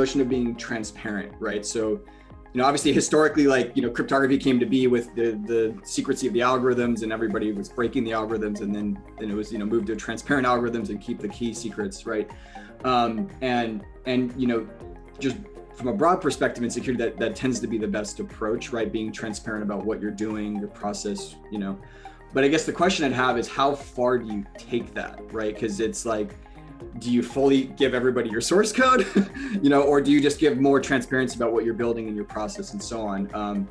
notion of being transparent, right? So, obviously historically, cryptography came to be with the secrecy of the algorithms, and everybody was breaking the algorithms, and then it was, moved to transparent algorithms and keep the key secrets, right? And just from a broad perspective in security, that tends to be the best approach, right? Being transparent about what you're doing, your process, But I guess the question I'd have is, how far do you take that, right? Because it's like, do you fully give everybody your source code, or do you just give more transparency about what you're building and your process and so on?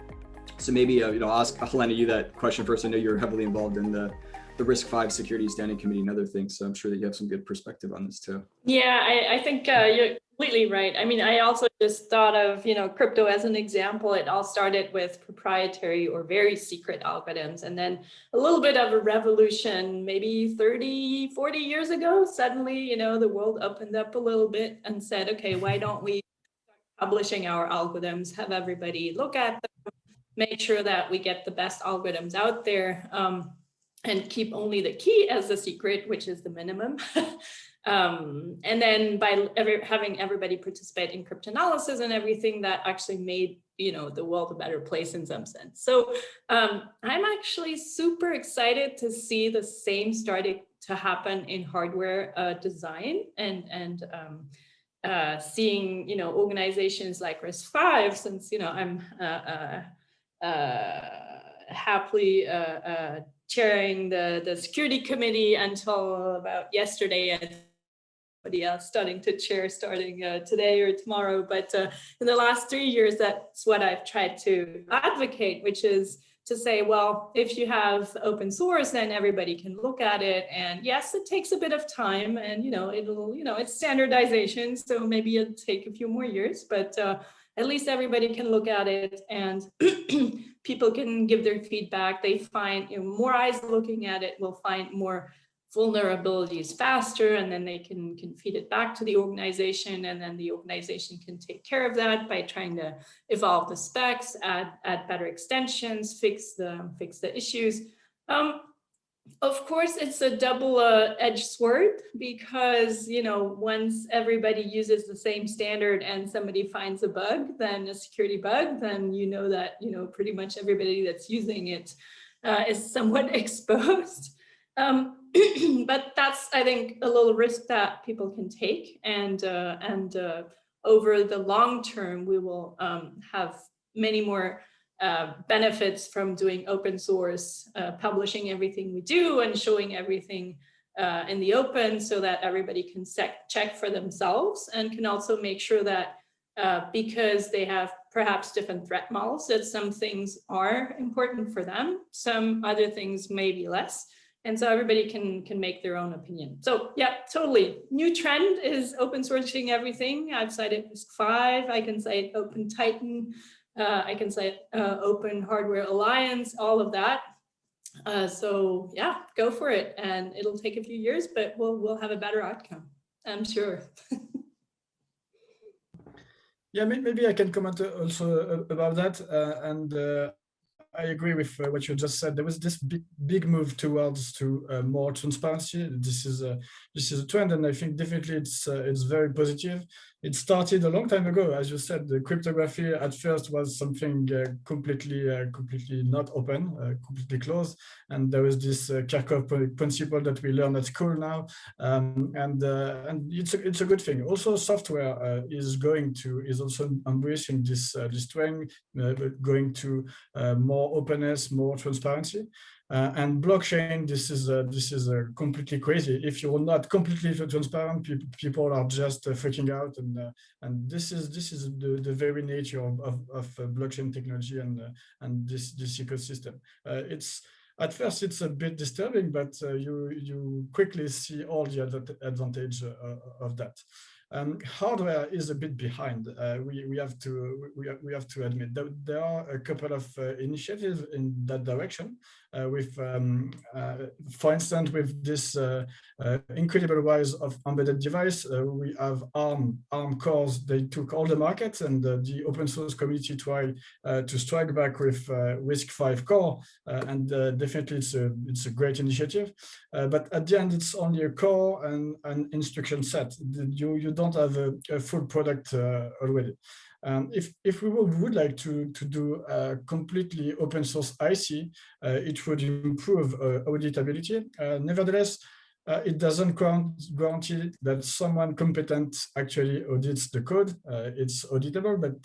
So maybe, I'll ask Helena, you that question first. I know you're heavily involved in the RISC-V Security Standing Committee and other things, so I'm sure that you have some good perspective on this too. Yeah, I think you're completely right. I mean, I also just thought of, crypto as an example. It all started with proprietary or very secret algorithms. And then a little bit of a revolution, maybe 30, 40 years ago, suddenly, the world opened up a little bit and said, okay, why don't we start publishing our algorithms, have everybody look at them, make sure that we get the best algorithms out there, and keep only the key as the secret, which is the minimum. And then by having everybody participate in cryptanalysis and everything, that actually made the world a better place in some sense. So I'm actually super excited to see the same starting to happen in hardware design, and seeing organizations like RISC-V, since I'm happily chairing the security committee until about yesterday, and somebody else starting to chair starting today or tomorrow. But in the last 3 years, that's what I've tried to advocate, which is to say, well, if you have open source, then everybody can look at it. And yes, it takes a bit of time, and it's standardization, so maybe it'll take a few more years, but at least everybody can look at it, and people can give their feedback. They find more eyes looking at it will find more vulnerabilities faster, and then they can feed it back to the organization, and then the organization can take care of that by trying to evolve the specs, add better extensions, fix the issues. Of course, it's a double-edged sword, because once everybody uses the same standard and somebody finds a bug, then a security bug, then that pretty much everybody that's using it is somewhat exposed. But that's, I think, a little risk that people can take, and over the long term, we will have many more benefits from doing open source, publishing everything we do and showing everything in the open, so that everybody can check for themselves, and can also make sure that because they have perhaps different threat models, that some things are important for them, some other things maybe less. And so everybody can make their own opinion. So yeah, totally. New trend is open sourcing everything. I've cited RISC-V, I can cite Open Titan, I can cite Open Hardware Alliance, all of that. So yeah, go for it. And it'll take a few years, but we'll have a better outcome, I'm sure. Yeah, maybe I can comment also about that. And I agree with what you just said. There was this big move towards more transparency. This is a trend, and I think definitely it's very positive. It started a long time ago, as you said. The cryptography at first was something completely not open, completely closed, and there was this Kirchhoff principle that we learn at school now, and it's a good thing. Also, software is also embracing this trend, going to more openness, more transparency, and blockchain. This is completely crazy. If you're not completely transparent, people are just freaking out, and this is the very nature of blockchain technology and this ecosystem. At first it's a bit disturbing, but you quickly see all the advantage of that. Hardware is a bit behind. We have to admit that there are a couple of initiatives in that direction. For instance, with this incredible rise of embedded device, we have ARM cores. They took all the markets, and the open source community tried to strike back with RISC-V core, and definitely it's a great initiative. But at the end, it's only a core and an instruction set. You don't don't have a full product already. If we would like to do a completely open source IC, it would improve auditability. Nevertheless, it doesn't guarantee that someone competent actually audits the code. It's auditable, but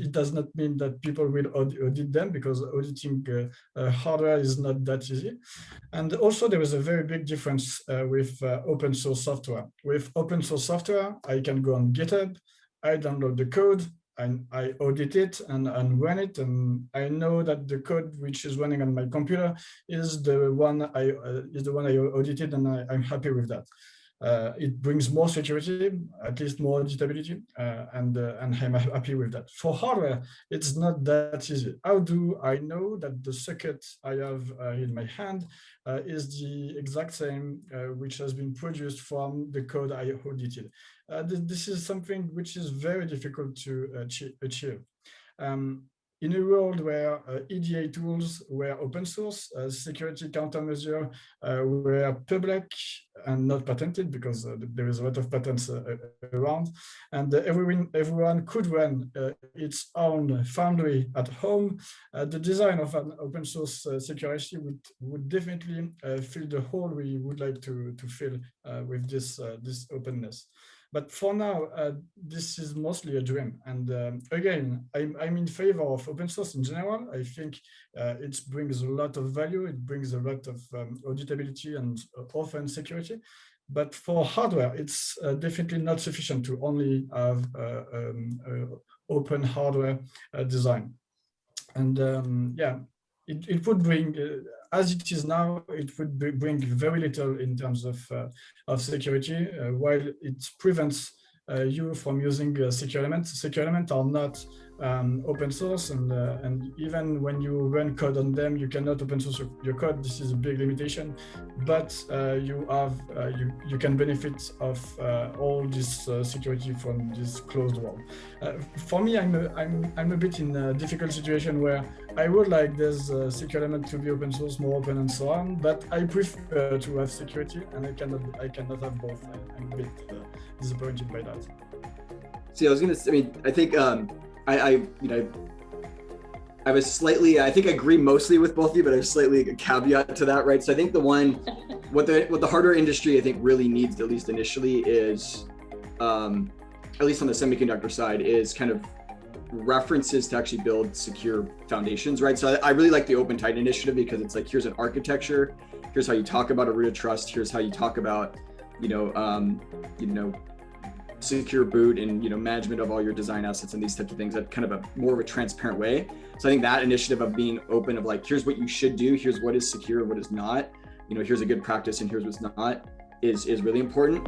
it does not mean that people will audit them, because auditing hardware is not that easy. And also there is a very big difference with open source software. With open source software, I can go on GitHub, I download the code, and I audit it and run it, and I know that the code which is running on my computer is the one I audited, and I'm happy with that. It brings more security, at least more auditability, and I'm happy with that. For hardware, it's not that easy. How do I know that the circuit I have in my hand is the exact same which has been produced from the code I audited? This is something which is very difficult to achieve. In a world where EDA tools were open source, security countermeasures were public and not patented, because there is a lot of patents around, and everyone could run its own foundry at home, the design of an open source security would definitely fill the hole we would like to fill with this openness. But for now, this is mostly a dream. And again, I'm in favor of open source in general. I think it brings a lot of value. It brings a lot of auditability and often security. But for hardware, it's definitely not sufficient to only have open hardware design. And yeah, it would bring, as it is now, it would bring very little in terms of security, while it prevents you from using secure elements. Secure elements are not open source, and even when you run code on them, you cannot open source your code. This is a big limitation, but you can benefit of all this security from this closed world. For me, I'm a bit in a difficult situation where I would like this secure element to be open source, more open, and so on, but I prefer to have security, and I cannot have both. I'm a bit disappointed by that. See, I think I was slightly, I think I agree mostly with both of you, but there's slightly a caveat to that, right? So I think what the hardware industry I think really needs, at least initially, is, at least on the semiconductor side, is kind of references to actually build secure foundations, right? So I really like the Open Tight initiative, because it's like, here's an architecture, here's how you talk about a root of trust, here's how you talk about, secure boot and management of all your design assets and these types of things, that kind of a more of a transparent way. So I think that initiative of being open, of like, here's what you should do, here's what is secure, what is not, here's a good practice and here's what's not, is really important.